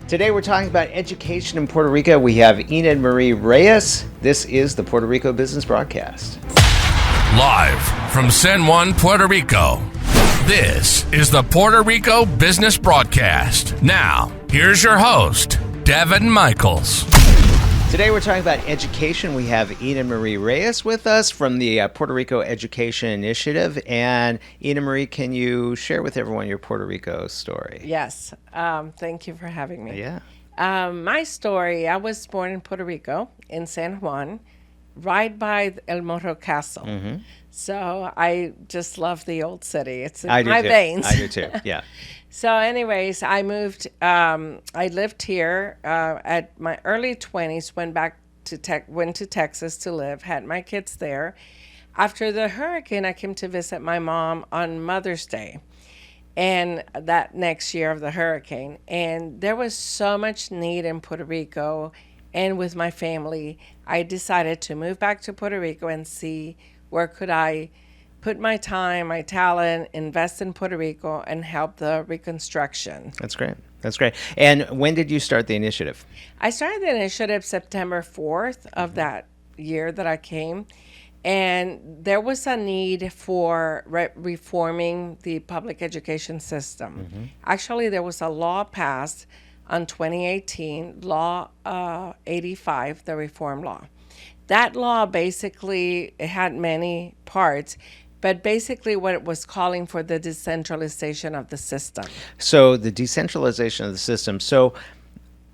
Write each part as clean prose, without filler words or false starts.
Today we're talking about education in Puerto Rico. We have Enid Marie Reyes. This is the Puerto Rico Business Broadcast. Live from San Juan, Puerto Rico. This is the Puerto Rico Business Broadcast. Now, here's your host, Daven Michaels. Today we're talking about education. We have Enid Marie Reyes with us from the Puerto Rico Education Initiative. And Enid Marie, can you share with everyone your Puerto Rico story? Yes. Thank you for having me. Yeah. My story, I was born in Puerto Rico, in San Juan, right by El Morro Castle. Mm-hmm. So I just love the old city. It's in my veins. I do too, yeah. So anyways, I moved, I lived here at my early 20s, went to Texas to live, had my kids there. After the hurricane, I came to visit my mom on Mother's Day, and that next year of the hurricane. And there was so much need in Puerto Rico, and with my family, I decided to move back to Puerto Rico and see where could I put my time, my talent, invest in Puerto Rico, and help the reconstruction. That's great. That's great. And when did you start the initiative? I started the initiative September 4th of that year that I came. And there was a need for reforming the public education system. Mm-hmm. Actually, there was a law passed on 2018, Law 85, the reform law. That law basically, it had many parts, but basically what it was calling for the decentralization of the system. So the decentralization of the system. So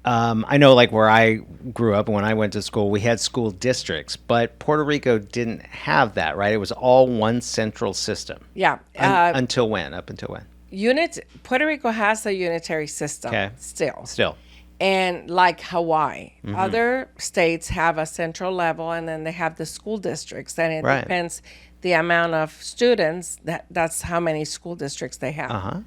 I know like where I grew up, when I went to school, we had school districts, but Puerto Rico didn't have that, right? It was all one central system. Yeah. Until when? Up until when? Puerto Rico has a unitary system still. And like Hawaii, mm-hmm. Other states have a central level, and then they have the school districts, and it depends the amount of students. That's how many school districts they have. Uh-huh.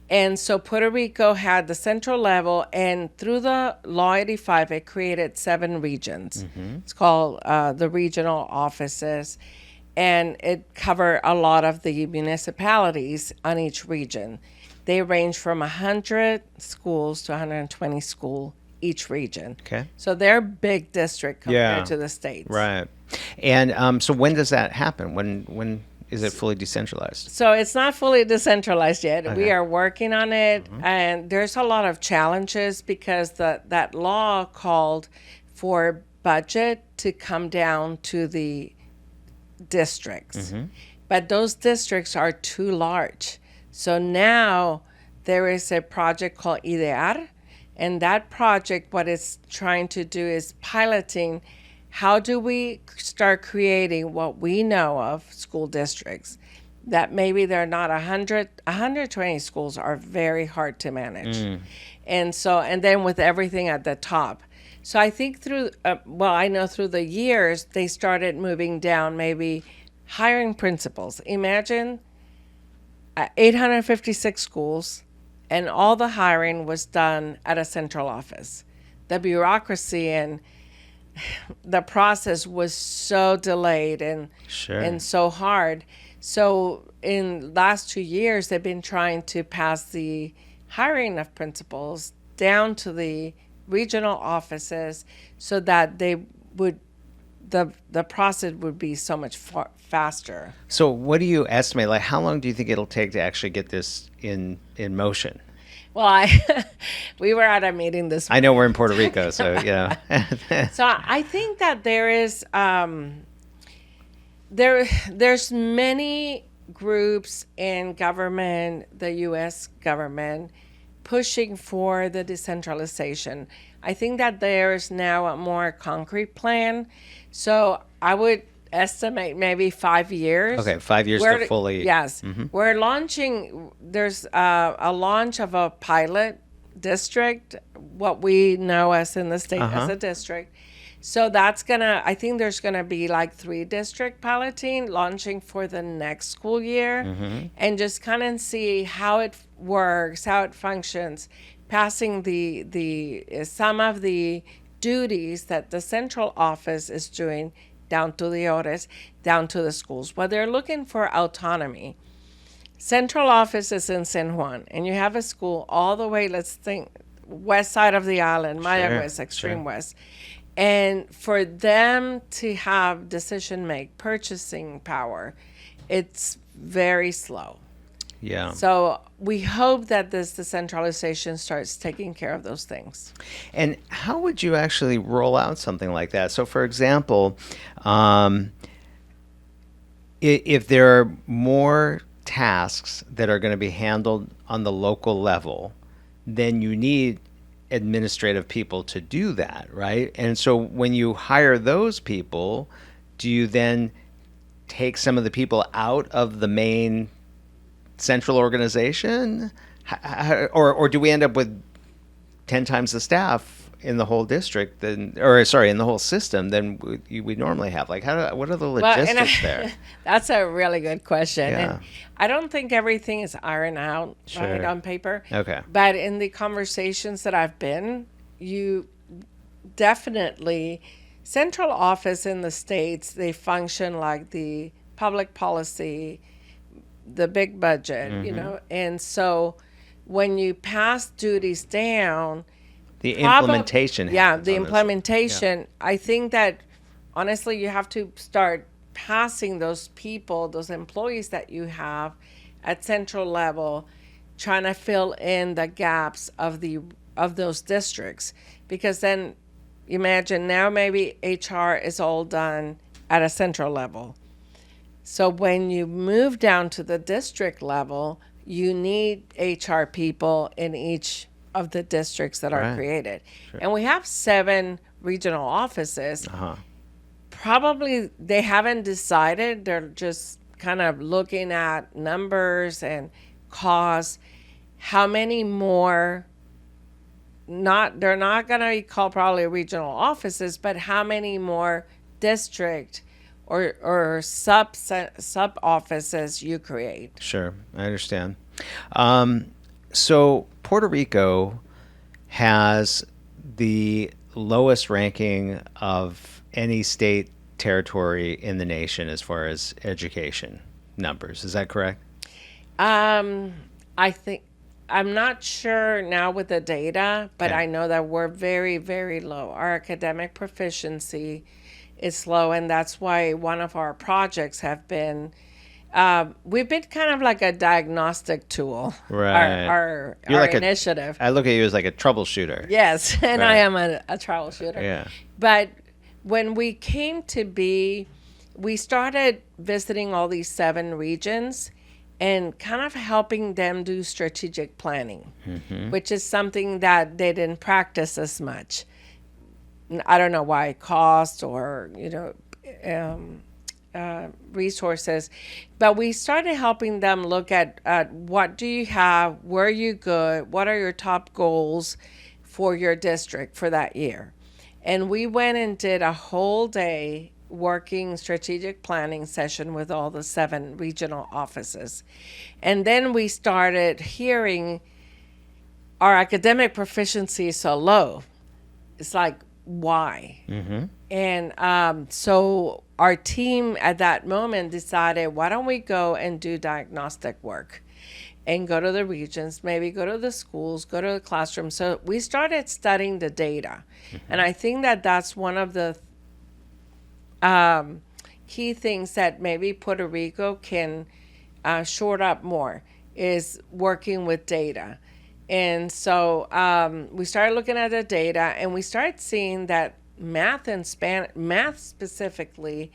And so Puerto Rico had the central level, and through the Law 85, it created 7 regions. Mm-hmm. It's called the regional offices, and it covered a lot of the municipalities on each region. They range from 100 schools to 120 schools each region. Okay. So they're big district compared to the states. Right. And so when does that happen? When is it fully decentralized? So it's not fully decentralized yet. Okay. We are working on it, mm-hmm. and there's a lot of challenges because that law called for budget to come down to the districts. Mm-hmm. But those districts are too large. So now there is a project called IDEAR, and that project, what it's trying to do is piloting how do we start creating what we know of school districts that maybe they're not 120 schools are very hard to manage. Mm. And then with everything at the top. So I think I know through the years, they started moving down, maybe hiring principals. Imagine 856 schools, and all the hiring was done at a central office. The bureaucracy and the process was so delayed and so hard. So in last 2 years, they've been trying to pass the hiring of principals down to the regional offices so that they would the process would be so much faster. So what do you estimate? Like, how long do you think it'll take to actually get this in motion? Well, we were at a meeting this week. I know we're in Puerto Rico, so yeah. So I think that there is there's many groups in government, the U.S. government, pushing for the decentralization. I think that there's now a more concrete plan. So I would estimate maybe 5 years. Okay, 5 years to fully. Yes. Mm-hmm. We're launching, there's a launch of a pilot district, what we know as in the state as a district. So that's I think there's going to be like 3 district piloting launching for the next school year, mm-hmm. and just kind of see how it works, how it functions, passing the some of the duties that the central office is doing down to the ORES, down to the schools. But they're looking for autonomy. Central office is in San Juan, and you have a school all the way, let's think, west side of the island, Mayagüez, extreme west. And for them to have purchasing power, it's very slow. Yeah. So we hope that this decentralization starts taking care of those things. And how would you actually roll out something like that? So, for example, if there are more tasks that are going to be handled on the local level, then you need administrative people to do that, right? And so when you hire those people, do you then take some of the people out of the main central organization? Or do we end up with 10 times the staff in the whole district in the whole system than we normally have? Like, what are the logistics there? That's a really good question. Yeah. And I don't think everything is ironed out right on paper. Okay. But in the conversations that I've been, you definitely, central office in the states, they function like the public policy, the big budget, and so when you pass duties down, the implementation. The implementation. Yeah. I think that honestly, you have to start passing those people, those employees that you have at central level, trying to fill in the gaps of those districts. Because then, imagine now maybe HR is all done at a central level. So when you move down to the district level, you need HR people in each of the districts that are created. Sure. And we have 7 regional offices. Probably they haven't decided. They're just kind of looking at numbers and costs. How many more, they're not going to be called probably regional offices, but how many more district or sub offices you create. Sure, I understand. So Puerto Rico has the lowest ranking of any state territory in the nation as far as education numbers. Is that correct? I think, I'm not sure now with the data, but I know that we're very, very low. Our academic proficiency is low, and that's why one of our projects have been, we've been kind of like a diagnostic tool. Right. Our initiative. I look at you as like a troubleshooter. Yes, and I am a troubleshooter. Yeah. But when we came to be, we started visiting all these 7 regions and kind of helping them do strategic planning, which is something that they didn't practice as much. I don't know why, cost or, resources, but we started helping them look at what do you have, where are you good, what are your top goals for your district for that year. And we went and did a whole day working strategic planning session with all the 7 regional offices. And then we started hearing our academic proficiency is so low. It's like, why? And so our team at that moment decided, why don't we go and do diagnostic work and go to the regions, maybe go to the schools, go to the classrooms. So we started studying the data. And I think that that's one of the key things that maybe Puerto Rico can shore up more is working with data. And so we started looking at the data, and we started seeing that math specifically,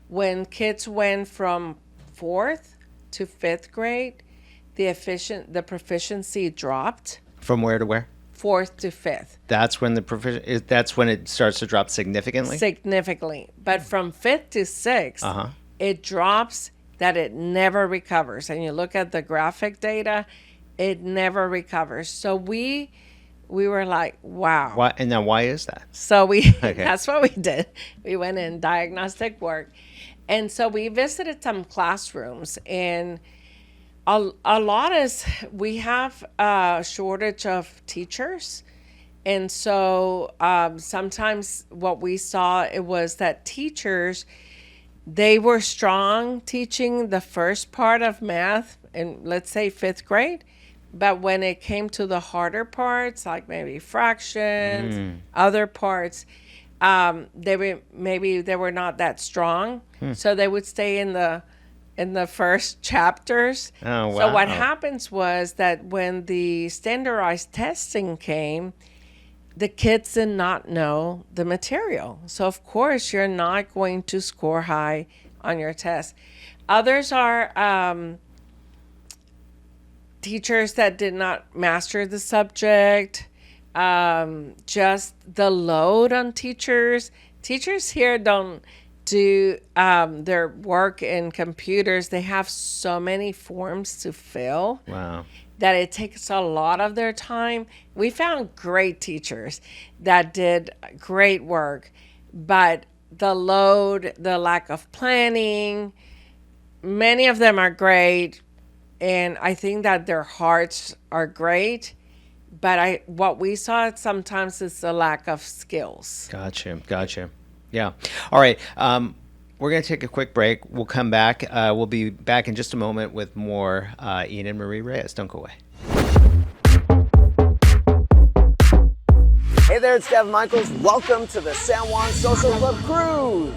when kids went from 4th to 5th grade, the proficiency dropped. From where to where? 4th to 5th. That's when that's when it starts to drop significantly? Significantly. But from 5th to 6th, it drops that it never recovers. And you look at the graphic data, it never recovers. So we were like, wow. Why, and now why is that? So that's what we did. We went in diagnostic work. And so we visited some classrooms, and a lot is, we have a shortage of teachers. And so sometimes what we saw, it was that teachers, they were strong teaching the first part of math in, let's say, 5th grade, But when it came to the harder parts, like maybe fractions, other parts, they were not that strong, so they would stay in the first chapters. Oh, wow. So what happens was that when the standardized testing came, the kids did not know the material. So of course you're not going to score high on your test. Others are teachers that did not master the subject. Just the load on teachers. Teachers here don't do their work in computers. They have so many forms to fill. Wow. That it takes a lot of their time. We found great teachers that did great work, but the load, the lack of planning, many of them are great, and I think that their hearts are great, but what we saw sometimes is the lack of skills. Gotcha. Yeah. All right. We're going to take a quick break. We'll come back. We'll be back in just a moment with more Enid Marie Reyes. Don't go away. Hey there, it's Daven Michaels. Welcome to the San Juan Social Club Cruise.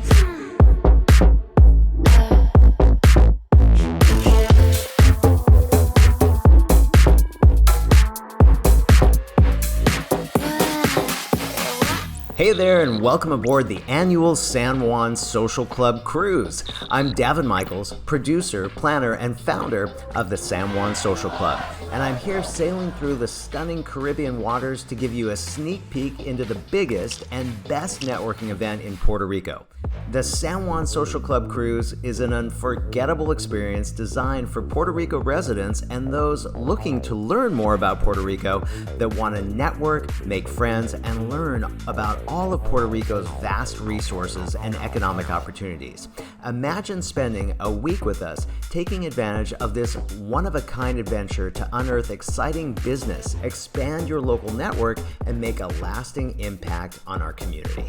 Hey there, and welcome aboard the annual San Juan Social Club Cruise. I'm Daven Michaels, producer, planner, and founder of the San Juan Social Club. And I'm here sailing through the stunning Caribbean waters to give you a sneak peek into the biggest and best networking event in Puerto Rico. The San Juan Social Club Cruise is an unforgettable experience designed for Puerto Rico residents and those looking to learn more about Puerto Rico that want to network, make friends, and learn about all of Puerto Rico's vast resources and economic opportunities. Imagine spending a week with us, taking advantage of this one-of-a-kind adventure to unearth exciting business, expand your local network, and make a lasting impact on our community.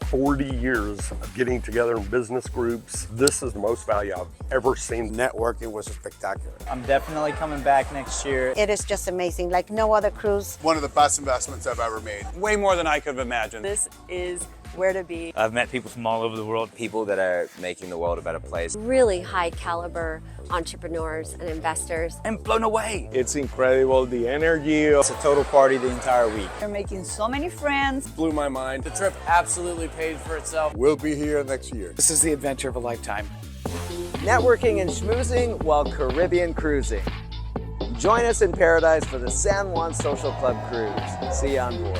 40 years of getting together in business groups. This is the most value I've ever seen. Networking was spectacular. I'm definitely coming back next year. It is just amazing, like no other cruise. One of the best investments I've ever made. Way more than I could have imagined. This is where to be. I've met people from all over the world. People that are making the world a better place. Really high caliber entrepreneurs and investors. And blown away. It's incredible, the energy. It's a total party the entire week. You're making so many friends. Blew my mind. The trip absolutely paid for itself. We'll be here next year. This is the adventure of a lifetime. Networking and schmoozing while Caribbean cruising. Join us in paradise for the San Juan Social Club Cruise. See you on board.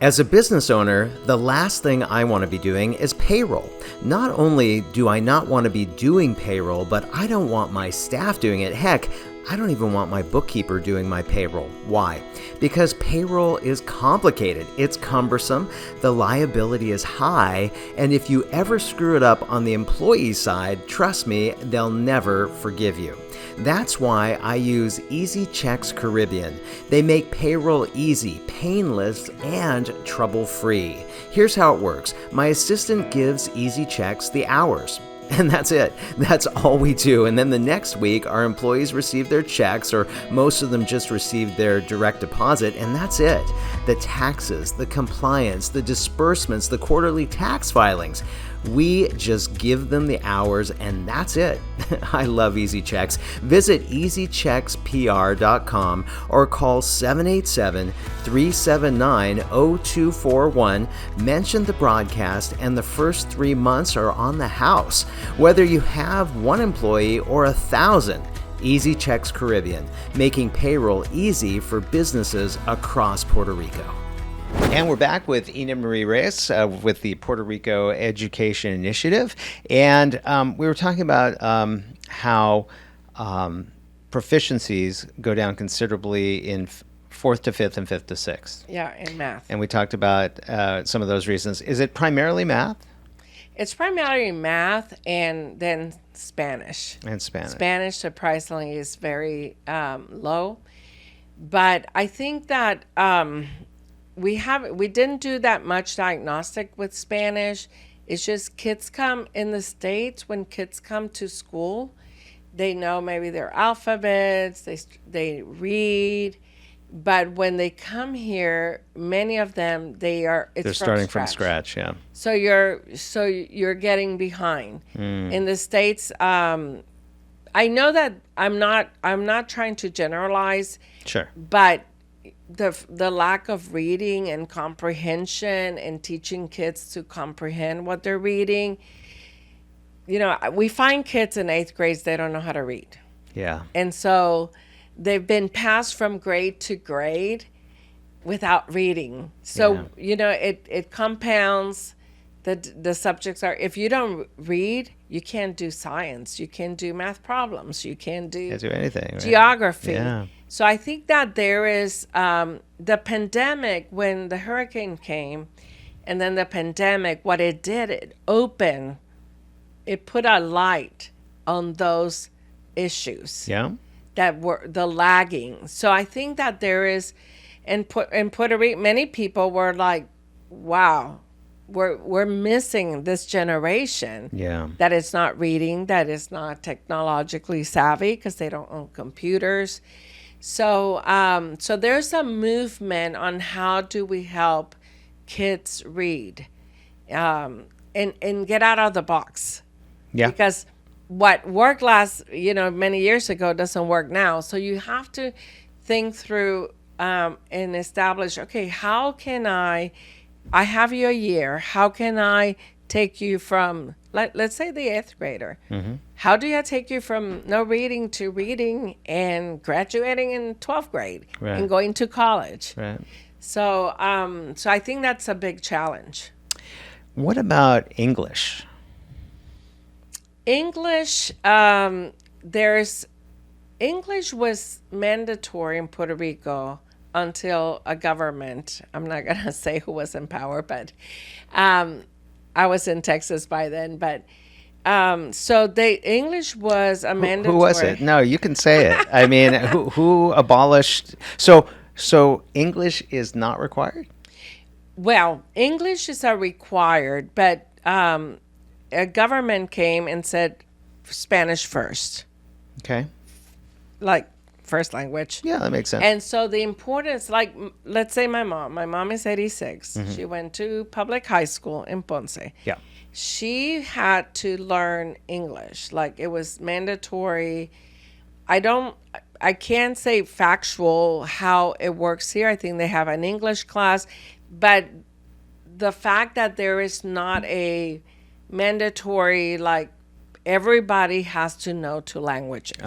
As a business owner, the last thing I want to be doing is payroll. Not only do I not want to be doing payroll, but I don't want my staff doing it. Heck, I don't even want my bookkeeper doing my payroll. Why? Because payroll is complicated, it's cumbersome, the liability is high, and if you ever screw it up on the employee side, trust me, they'll never forgive you. That's why I use Easy Checks Caribbean. They make payroll easy, painless, and trouble-free. Here's how it works. My assistant gives Easy Checks the hours. And that's it. That's all we do. And then the next week, our employees receive their checks, or most of them just receive their direct deposit, and that's it. The taxes, the compliance, the disbursements, the quarterly tax filings. We just give them the hours, and that's it. I love Easy Checks. Visit easycheckspr.com or call 787-379-0241. Mention the broadcast, and the first 3 months are on the house. Whether you have one employee or 1,000, Easy Checks Caribbean, making payroll easy for businesses across Puerto Rico. And we're back with Enid Marie Reyes with the Puerto Rico Education Initiative. And we were talking about how proficiencies go down considerably in 4th to 5th and 5th to 6th. Yeah, in math. And we talked about some of those reasons. Is it primarily math? It's primarily math and then Spanish. And Spanish. Spanish, surprisingly, is very low. But I think that we didn't do that much diagnostic with Spanish. It's just kids come in the States, when kids come to school, they know maybe their alphabets, they read, but when they come here, many of them They're starting from scratch. Yeah. So you're getting behind. In the States, I know that I'm not trying to generalize. Sure. But the lack of reading and comprehension and teaching kids to comprehend what they're reading, we find kids in 8th grades, they don't know how to read. Yeah. And so they've been passed from grade to grade without reading. So, it compounds. The subjects are, if you don't read, you can't do science, you can't do math problems, you can't do anything, right? Geography. Yeah. So I think that there is the pandemic, when the hurricane came, and then the pandemic, what it did, it put a light on those issues. Yeah. That were the lagging. So I think that there is, in Puerto Rico, many people were like, wow, we're missing this generation. Yeah. That is not reading, that is not technologically savvy because they don't own computers. So so there's a movement on how do we help kids read and get out of the box. Yeah. Because what worked many years ago doesn't work now. So you have to think through and establish, okay, how can I have you a year, how can I take you from, let's say the 8th grader, how do I take you from no reading to reading and graduating in 12th grade and going to college? Right. So so I think that's a big challenge. What about English? English was mandatory in Puerto Rico until a government, I'm not going to say who was in power, but I was in Texas by then, but so English was a mandatory. Who was it? No, you can say it. I mean, who abolished? So English is not required? Well, English is a required, but a government came and said Spanish first. Okay. Like first language. Yeah, that makes sense. And so the importance, like, let's say my mom is 86. She went to public high school in Ponce. Yeah. She had to learn English. Like, it was mandatory. I can't say factual how it works here. I think they have an English class, but the fact that there is not a mandatory, like, everybody has to know 2 languages.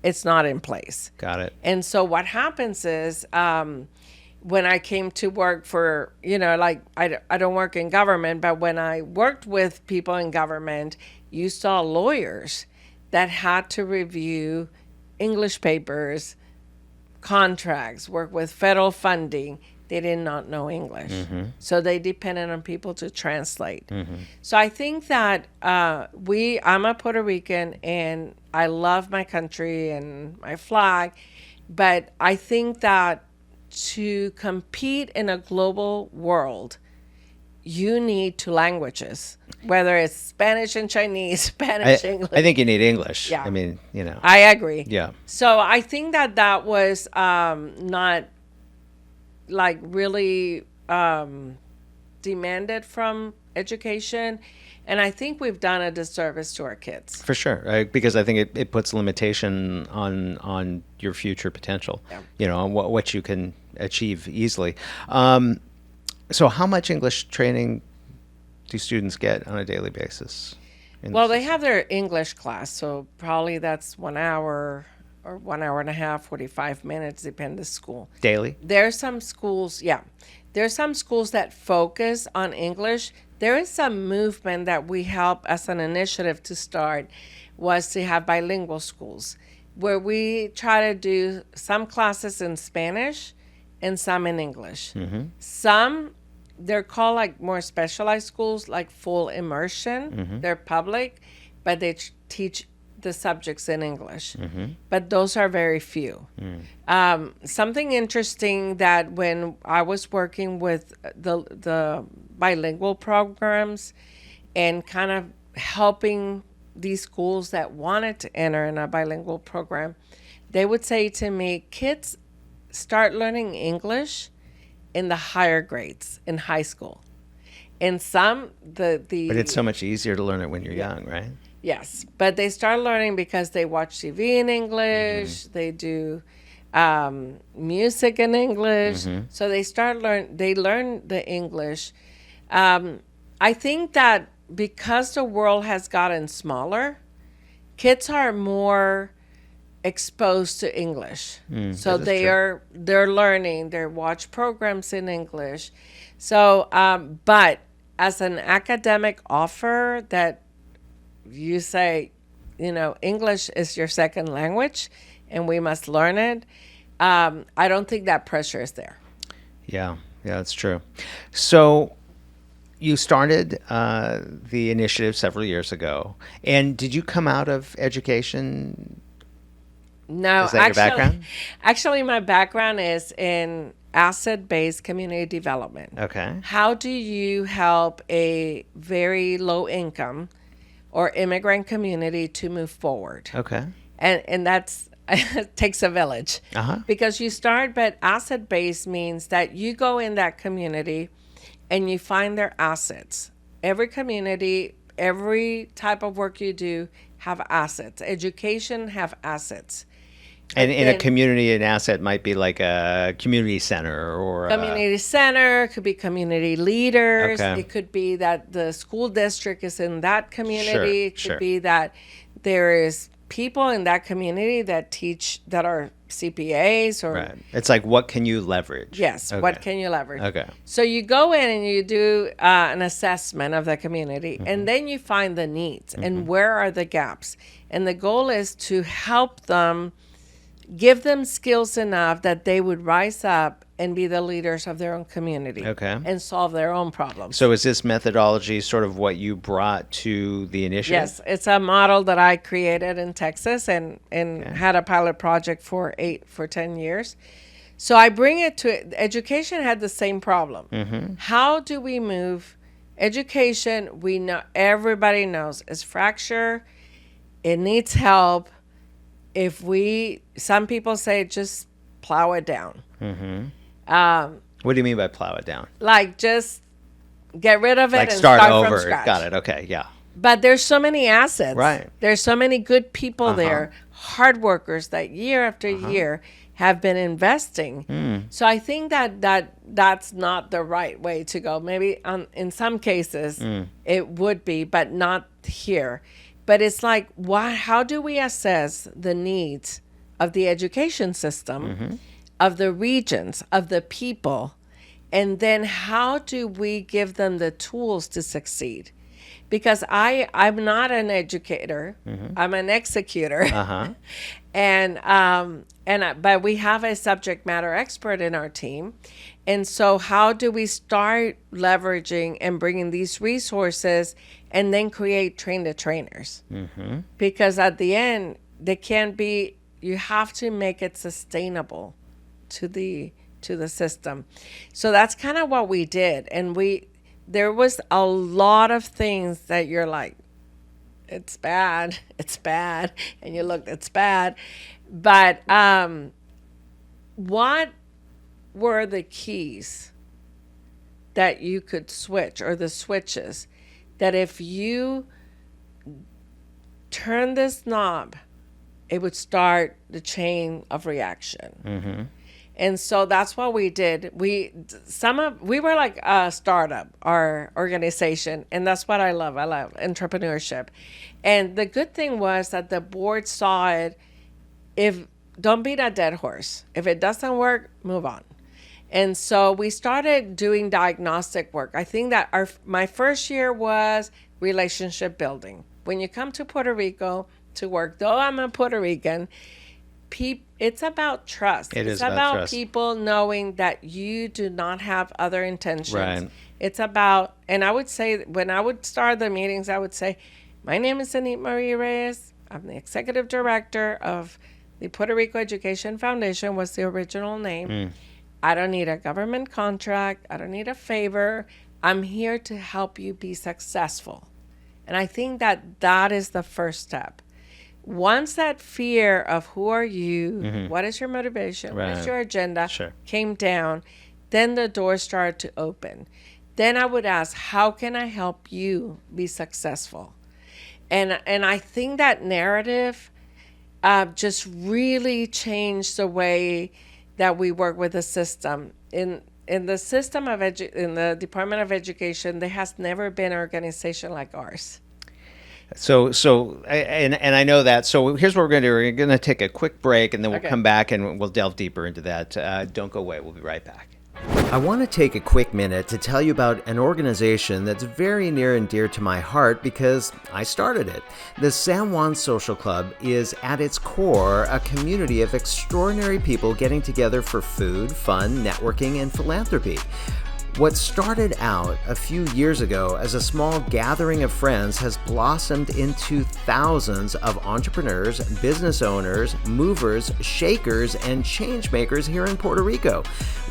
It's not in place. Got it. And so what happens is when I came to work for, I don't work in government, but when I worked with people in government, you saw lawyers that had to review English papers, contracts, work with federal funding. They did not know English. So they depended on people to translate. So I think that I'm a Puerto Rican and I love my country and my flag, but I think that to compete in a global world, you need 2 languages, whether it's Spanish and Chinese, Spanish, English. I think you need English. Yeah. I mean, I agree. Yeah. So I think that was not like really demanded from education, and I think we've done a disservice to our kids. For sure, because I think it puts limitation on your future potential. Yeah. On what you can achieve easily. So how much English training do students get on a daily basis? Well, they have their English class, so probably that's 1 hour or 1 hour and a half, 45 minutes, depend the school. Daily? There's some schools, there's some schools that focus on English. There is some movement that we help as an initiative to start, was to have bilingual schools where we try to do some classes in Spanish and some in English. Some, they're called like more specialized schools, like full immersion. They're public, but they teach the subjects in English. But those are very few. Something interesting that when I was working with the bilingual programs and kind of helping these schools that wanted to enter in a bilingual program, they would say to me, kids start learning English in the higher grades in high school. And some, But it's so much easier to learn it when you're young, right? yes, but they start learning because they watch TV in English, they do music in English, so they learn the English. I think that because the world has gotten smaller, kids are more exposed to English. So they're learning, they watch programs in English. So, but as an academic offer that you say, English is your second language and we must learn it, I don't think that pressure is there. Yeah, that's true. So you started the initiative several years ago. And did you come out of education? No, Is that your background? Actually, my background is in asset-based community development. Okay. How do you help a very low income or immigrant community to move forward? Okay. And that's it takes a village. Because you start, but asset-based means that you go in that community and you find their assets. Every community, every type of work you do have assets. Education have assets. And in a community, an asset might be like a community center or community center, could be community leaders. Okay. It could be that the school district is in that community. It could be that there is people in that community that teach, that are CPAs or. Right. It's like, what can you leverage? Yes. Okay. What can you leverage? Okay. So you go in and you do an assessment of the community, and then you find the needs and where are the gaps. And the goal is to help them, give them skills enough that they would rise up and be the leaders of their own community. Okay. And solve their own problems. So is this methodology sort of what you brought to the initiative? Yes, it's a model that I created in Texas and had a pilot project for 10 years. So I bring it to education had the same problem. How do we move education? We know, everybody knows, is fractured. It needs help. Some people say just plow it down. What do you mean by plow it down? Like just get rid of it Like and start over. from scratch. Got it. Okay. Yeah. But there's so many assets. Right. There's so many good people there, hard workers that year after year have been investing. So I think that's not the right way to go. Maybe in some cases it would be, but not here. But it's like, how do we assess the needs of the education system, of the regions, of the people, and then how do we give them the tools to succeed? Because I'm not an educator, I'm an executor, but we have a subject matter expert in our team, and so how do we start leveraging and bringing these resources, and then create train-the-trainers? Because at the end, they can't be. You have to make it sustainable to the system. So that's kind of what we did, and there was a lot of things that you're like, it's bad, and you look, it's bad. But what were the keys that you could switch, or the switches, that if you turn this knob, it would start the chain of reaction? And so that's what we did. We were like a startup, our organization, and that's what I love. I love entrepreneurship. And the good thing was that the board saw it. Don't beat a dead horse. If it doesn't work, move on. And so we started doing diagnostic work. I think that my first year was relationship building. When you come to Puerto Rico to work, though I'm a Puerto Rican, it's about trust. It's about trust. People knowing that you do not have other intentions. Right. It's about, and I would say, when I would start the meetings, I would say, my name is Enid Marie Reyes. I'm the executive director of the Puerto Rico Education Foundation, was the original name. I don't need a government contract. I don't need a favor. I'm here to help you be successful. And I think that is the first step. Once that fear of who are you, what is your motivation, what is your agenda came down, then the doors started to open. Then I would ask, how can I help you be successful? And I think that narrative just really changed the way that we work with the system. In the system of in the Department of Education, there has never been an organization like ours. So and I know that. So here's what we're going to do. We're going to take a quick break, and then we'll come back and we'll delve deeper into that. Don't go away. We'll be right back. I want to take a quick minute to tell you about an organization that's very near and dear to my heart because I started it. The San Juan Social Club is at its core a community of extraordinary people getting together for food, fun, networking, and philanthropy. What started out a few years ago as a small gathering of friends has blossomed into thousands of entrepreneurs, business owners, movers, shakers, and change makers here in Puerto Rico.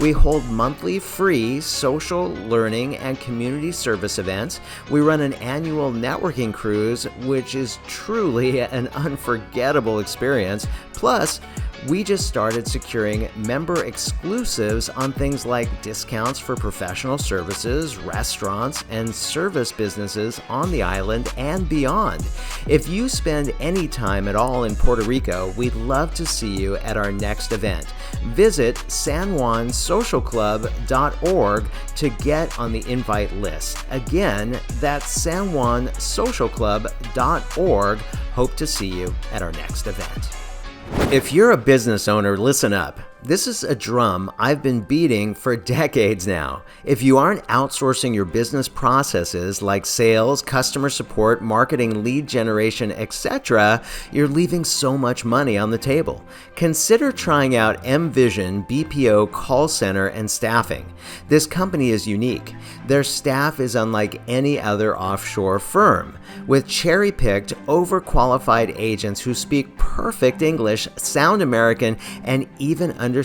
We hold monthly free social, learning, and community service events. We run an annual networking cruise, which is truly an unforgettable experience. Plus, we just started securing member exclusives on things like discounts for professional services, restaurants, and service businesses on the island and beyond. If you spend any time at all in Puerto Rico, we'd love to see you at our next event. Visit sanjuansocialclub.org to get on the invite list. Again, that's sanjuansocialclub.org. Hope to see you at our next event. If you're a business owner, listen up. This is a drum I've been beating for decades now. If you aren't outsourcing your business processes like sales, customer support, marketing, lead generation, etc., you're leaving so much money on the table. Consider trying out mVision BPO call center and staffing. This company is unique. Their staff is unlike any other offshore firm, with cherry-picked, overqualified agents who speak perfect English, sound American, and even understand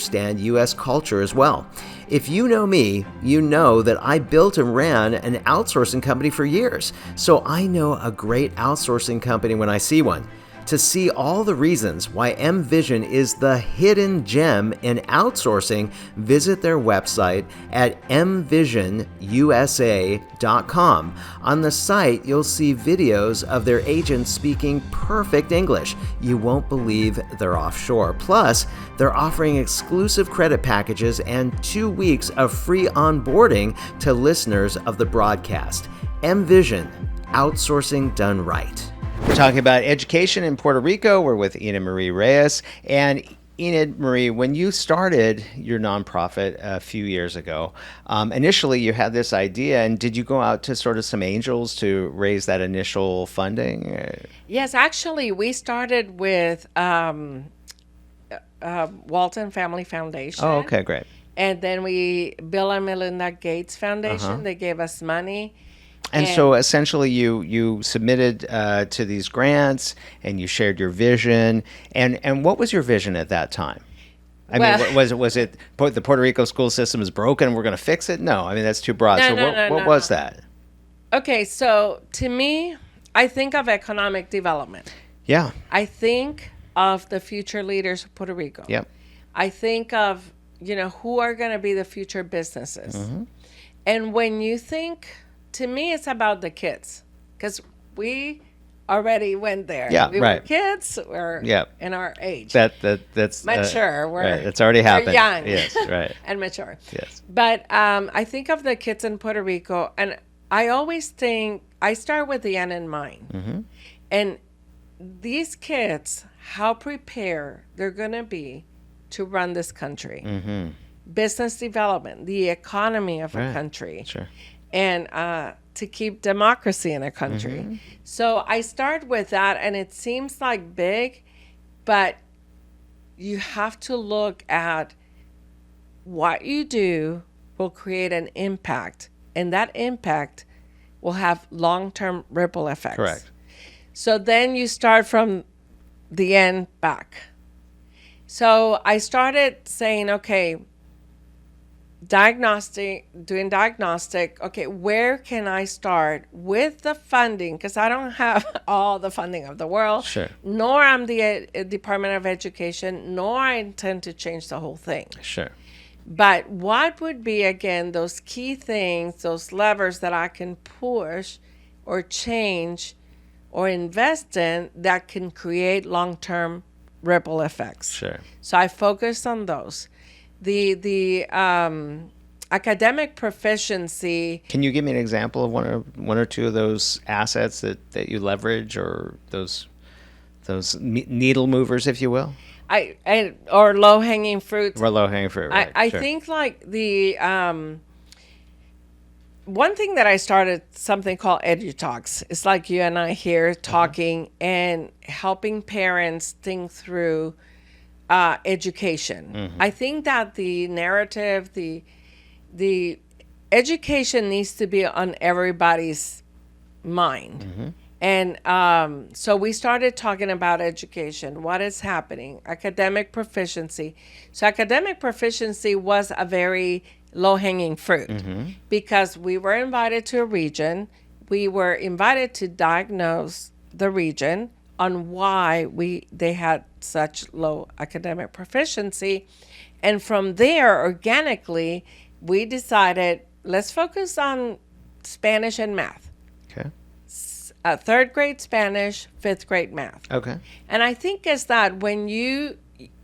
U.S. culture as well. If you know me, you know that I built and ran an outsourcing company for years, so I know a great outsourcing company when I see one. To see all the reasons why mVision is the hidden gem in outsourcing, visit their website at mvisionusa.com. On the site, you'll see videos of their agents speaking perfect English. You won't believe they're offshore. Plus, they're offering exclusive credit packages and 2 weeks of free onboarding to listeners of the broadcast. mVision, outsourcing done right. We're talking about education in Puerto Rico. We're with Enid Marie Reyes. And Enid Marie, when you started your nonprofit a few years ago, initially you had this idea, and did you go out to sort of some angels to raise that initial funding? Yes, actually, we started with Walton Family Foundation. Oh, okay, great. And then Bill and Melinda Gates Foundation, they gave us money. And so essentially you submitted to these grants and you shared your vision. And what was your vision at that time? I mean, was it the Puerto Rico school system is broken, we're going to fix it? No, I mean, that's too broad. What was that? Okay, so to me, I think of economic development. Yeah. I think of the future leaders of Puerto Rico. Yep. I think of, who are going to be the future businesses. Mm-hmm. And when you think... To me, it's about the kids, because we already went there. Yeah, we were kids. We're in our age. That's mature. It's already happened. We're young. Yes, right. And mature. Yes. But I think of the kids in Puerto Rico, and I always think I start with the end in mind. Mm-hmm. And these kids, how prepared they're going to be to run this country. Mm-hmm. Business development, the economy of a country. Sure. And to keep democracy in a country. Mm-hmm. So I start with that, and it seems like big, but you have to look at what you do will create an impact, and that impact will have long-term ripple effects. Correct. So then you start from the end back. So I started saying, okay, doing diagnostic. Okay, where can I start with the funding? Because I don't have all the funding of the world, Sure. nor I'm the Department of Education, nor I intend to change the whole thing. Sure. But what would be, again, those key things, those levers that I can push or change or invest in that can create long-term ripple effects? Sure. So I focused on those. The academic proficiency. Can you give me an example of one or two of those assets that you leverage, or those needle movers, if you will? Or low hanging fruits. Or low hanging fruit. Right. I Sure. think like the one thing that I started something called EduTalks. It's like you and I here talking and helping parents think through education. I think that the narrative, the education needs to be on everybody's mind. And so we started talking about education, what is happening, academic proficiency. So academic proficiency was a very low-hanging fruit because we were invited to a region. We were invited to diagnose the region on why they had such low academic proficiency. And from there, organically, we decided, let's focus on Spanish and math. Okay. Third grade Spanish, fifth grade math. Okay. And I think is that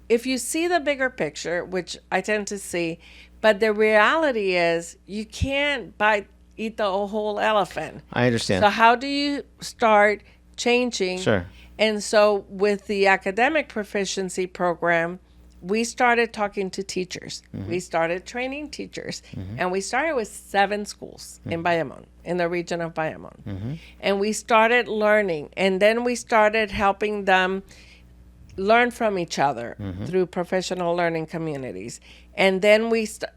if you see the bigger picture, which I tend to see, but the reality is you can't eat the whole elephant. I understand. So how do you start changing? Sure. And so with the academic proficiency program, we started talking to teachers. We started training teachers. And we started with 7 schools in Bayamón, in the region of Bayamón. And we started learning. And then we started helping them learn from each other through professional learning communities. And then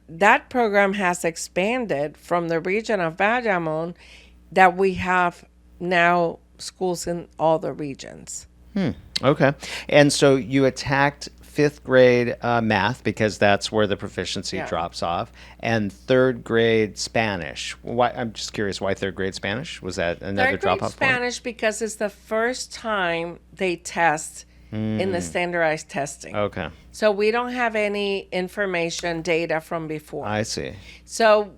that program has expanded from the region of Bayamón that we have now schools in all the regions. Okay. And so you attacked 5th grade math because that's where the proficiency drops off, and 3rd grade Spanish. Why? I'm just curious, why 3rd grade Spanish? Was that another drop off point? Spanish because it's the first time they test in the standardized testing. Okay. So we don't have any information data from before. I see. So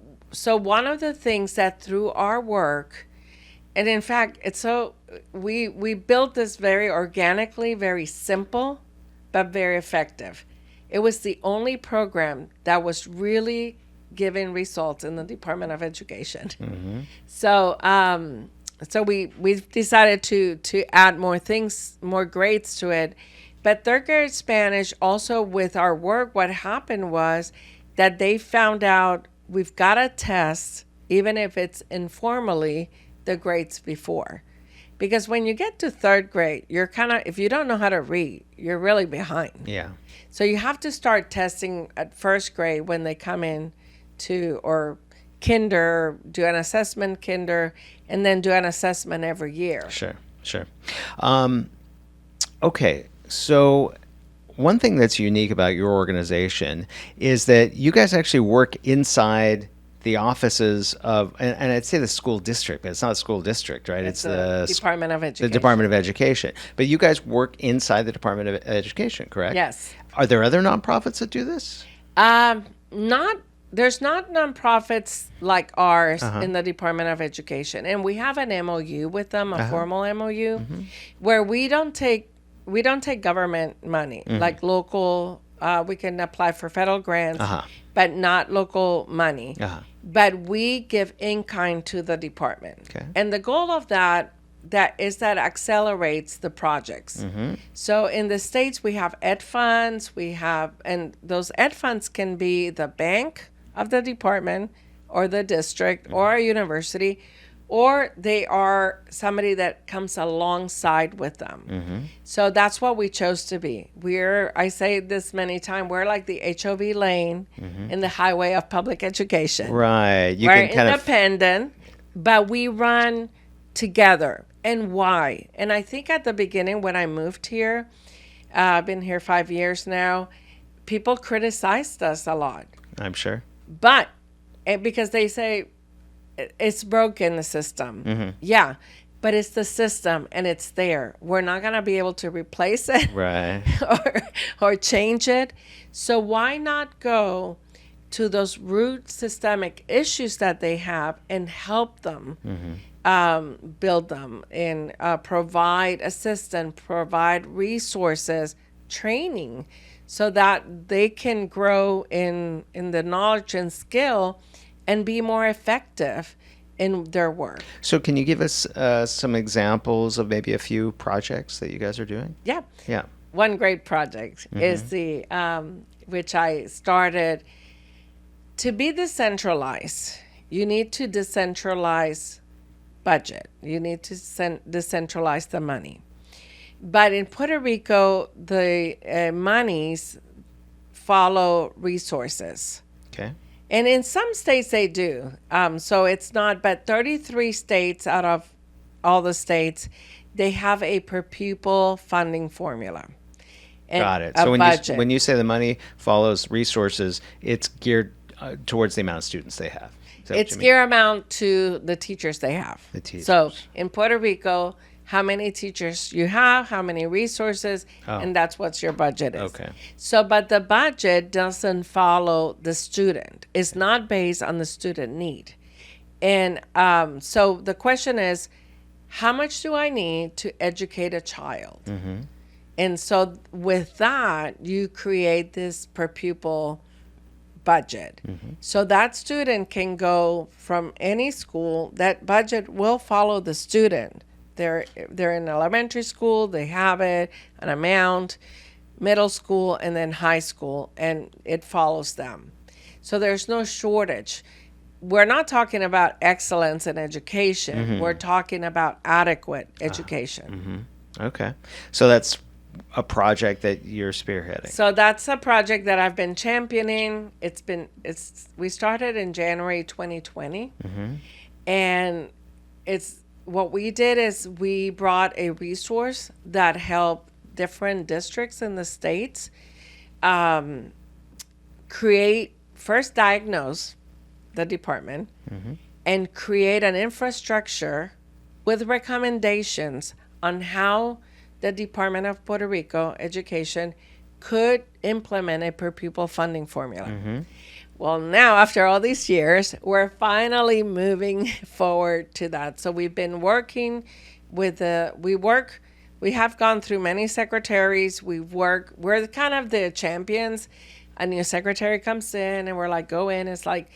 one of the things that through our work, and in fact, we built this very organically, very simple, but very effective. It was the only program that was really giving results in the Department of Education. So we decided to add more things, more grades to it. But 3rd grade Spanish, also with our work, what happened was that they found out we've got to test, even if it's informally, the grades before. Because when you get to 3rd grade, you're if you don't know how to read, you're really behind. Yeah. So you have to start testing at 1st grade when they come in or kinder, do an assessment kinder, and then do an assessment every year. Sure. Okay. So one thing that's unique about your organization is that you guys actually work inside the offices of, and I'd say the school district, but it's not a school district, right? It's the Department of Education. The Department of Education. But you guys work inside the Department of Education, correct? Yes. Are there other nonprofits that do this? There's not nonprofits like ours in the Department of Education. And we have an MOU with them, a formal MOU, where we don't take government money, like local, we can apply for federal grants, but not local money. But we give in-kind to the department. Okay. And the goal of that accelerates the projects. So in the States, we have ed funds, and those ed funds can be the bank of the department or the district or a university, or they are somebody that comes alongside with them. So that's what we chose to be. I say this many times, we're like the HOV lane in the highway of public education. Right. We're independent, but we run together. And why? And I think at the beginning when I moved here, I've been here 5 years now, people criticized us a lot. I'm sure. But because they say it's broken, the system. Yeah, but it's the system and it's there. We're not going to be able to replace it Right. or change it. So why not go to those root systemic issues that they have and help them build them and provide assistance, provide resources, training, so that they can grow in the knowledge and skill and be more effective in their work. So can you give us some examples of maybe a few projects that you guys are doing? Yeah. Yeah. One great project is the which I started. To be decentralized, you need to decentralize budget. You need to decentralize the money. But in Puerto Rico, the monies follow resources. Okay. And in some states they do. So it's not, but 33 states out of all the states, they have a per pupil funding formula. And Got it. a So budget. when you say the money follows resources, it's geared towards the amount of students they have. Is that what It's you mean? gear amount to the teachers they have. The teachers. So in Puerto Rico, how many teachers you have, how many resources, and that's what your budget is. Okay. So, but the budget doesn't follow the student. It's not based on the student need. And so the question is, how much do I need to educate a child? And so with that, you create this per pupil budget. So that student can go from any school. That budget will follow the student. They're in elementary school, they have it, an amount, middle school, and then high school, and it follows them. So there's no shortage. We're not talking about excellence in education. We're talking about adequate education. Okay. So that's a project that you're spearheading. So that's a project that I've been championing. We started in January 2020, and what we did is we brought a resource that helped different districts in the states diagnose the department and create an infrastructure with recommendations on how the Department of Puerto Rico Education could implement a per pupil funding formula. Well, now after all these years, we're finally moving forward to that. So we've been working with we have gone through many secretaries. We're kind of the champions. A new secretary comes in and we're like, go in. It's like,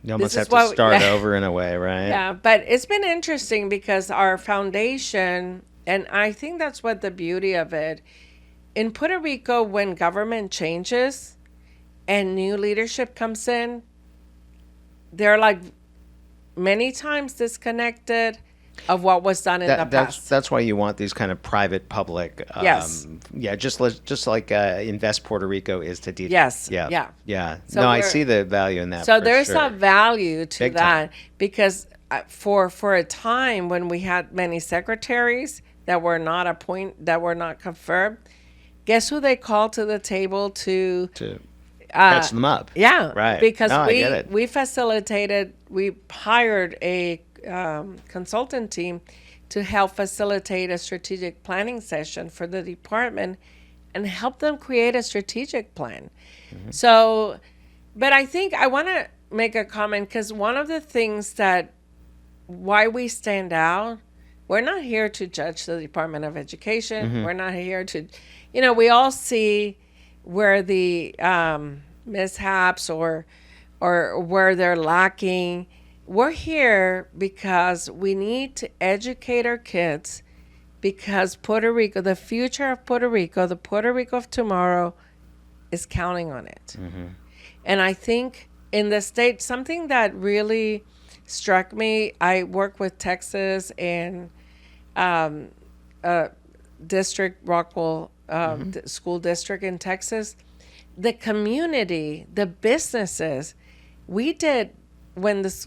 You almost this have is to start over in a way, right? Yeah, but it's been interesting because our foundation, and I think that's what the beauty of it, in Puerto Rico, when government changes and new leadership comes in, they're like many times disconnected of what was done in the past. That's why you want these kind of private-public. Yes. Yeah, just like Invest Puerto Rico is to DT. Yes. Yeah. So no, I see the value in that. So for there's sure. a value to Big that time. because for a time when we had many secretaries that were not confirmed, guess who they called to the table to catch them up. Yeah, Right. Because No, I get it. we hired a consultant team to help facilitate a strategic planning session for the department and help them create a strategic plan. So, but I think I want to make a comment because one of the things why we stand out, we're not here to judge the Department of Education. We're not here to, we all see where the mishaps or where they're lacking. We're here because we need to educate our kids because Puerto Rico, the future of Puerto Rico, the Puerto Rico of tomorrow is counting on it. And I think in the state, something that really struck me, I work with Texas and district, Rockwell school district in Texas. The community, the businesses, we did when this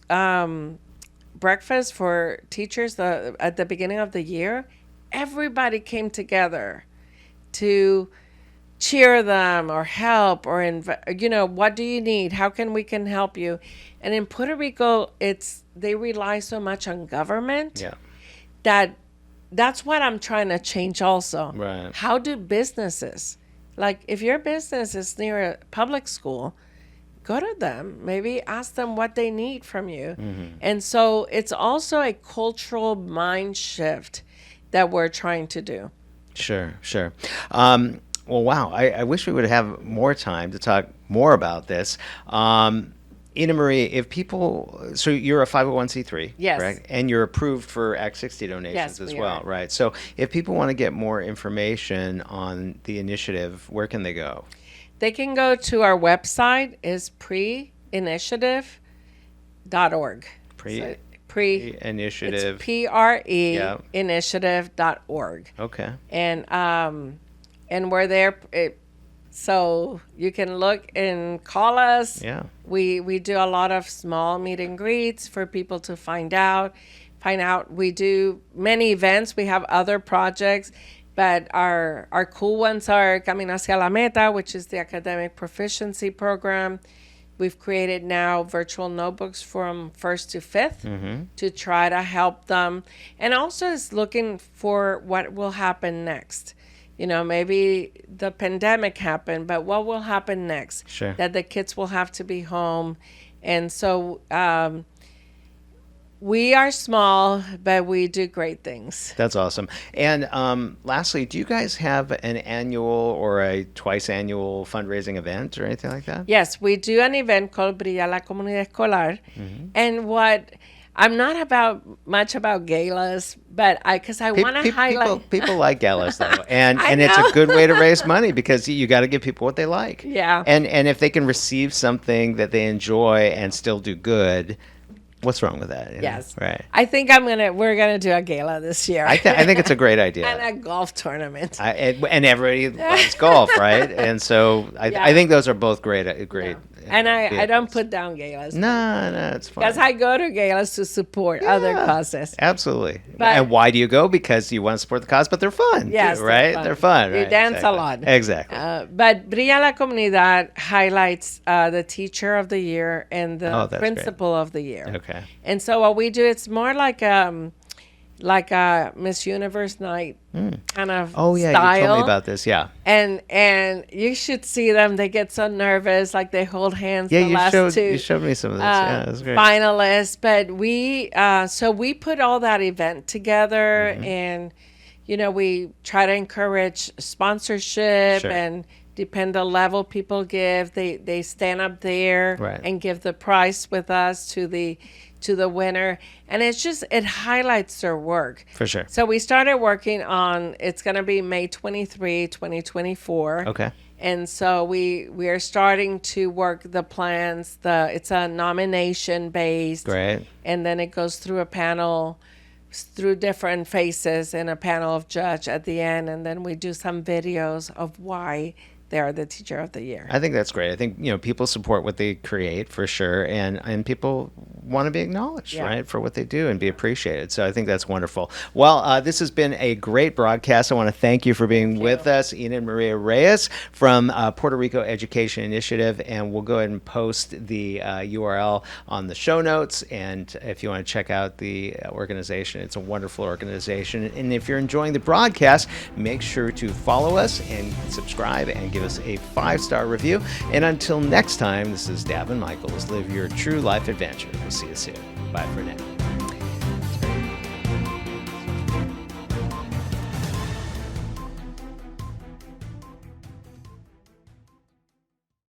breakfast for teachers at the beginning of the year, everybody came together to cheer them or help or what do you need? How can we help you? And in Puerto Rico, they rely so much on government that's what I'm trying to change also. Right. How do businesses, like if your business is near a public school, go to them, maybe ask them what they need from you. And so it's also a cultural mind shift that we're trying to do. Sure. Well, wow. I wish we would have more time to talk more about this. Enid Marie, so you're a 501c3, yes, correct? And you're approved for Act 60 donations as well, right? So if people want to get more information on the initiative, where can they go? They can go to our website, is preinitiative.org. Pre-initiative. It's PRE initiative.org. Okay. And we're there. So you can look and call us. Yeah. We do a lot of small meet and greets for people to find out. We do many events. We have other projects, but our cool ones are Camino Hacia la Meta, which is the academic proficiency program. We've created now virtual notebooks from 1st to 5th to try to help them. And also is looking for what will happen next. Maybe the pandemic happened, but what will happen next? Sure. That the kids will have to be home. And so we are small, but we do great things. That's awesome. And lastly, do you guys have an annual or a twice annual fundraising event or anything like that? Yes, we do an event called Brilla la Comunidad Escolar. And I'm not much about galas, but because I want to highlight. People like galas though, and it's a good way to raise money because you got to give people what they like. Yeah. And if they can receive something that they enjoy and still do good, what's wrong with that? Yes. Right. I think we're gonna do a gala this year. I think it's a great idea. And a golf tournament. And everybody loves golf, right? And so I think those are both great. And I don't put down galas. No, it's fine. Because I go to galas to support other causes. Absolutely. But, and why do you go? Because you want to support the cause, but they're fun. Yes, right? They're fun. We dance a lot. Exactly. But Brilla la Comunidad highlights the teacher of the year and the principal of the year. Okay. And so what we do, it's more like a Miss Universe night kind of Oh yeah, style. you told me about this. Yeah. And you should see them. They get so nervous, like they hold hands. Yeah, the last two you showed me some of this. Yeah, that's great. Finalists. But we put all that event together, and we try to encourage sponsorship and. Depend the level people give. They stand up there and give the prize with us to the winner, and it highlights their work for sure. So we started working on it's going to be May 23, 2024. Okay. And so we are starting to work the plans. It's a nomination based. Great. And then it goes through a panel. Through different faces and a panel of judge at the end, and then we do some videos of why they are the teacher of the year. I think that's great. I think people support what they create for sure, and people want to be acknowledged, right, for what they do and be appreciated. So I think that's wonderful. Well, this has been a great broadcast. I want to thank you for being with us, Enid Marie Reyes from Puerto Rico Education Initiative, and we'll go ahead and post the URL on the show notes. And if you want to check out the organization, it's a wonderful organization. And if you're enjoying the broadcast, make sure to follow us and subscribe and give us a 5-star review. And until next time, this is Daven Michaels. Live your true life adventure. We'll see you soon. Bye for now.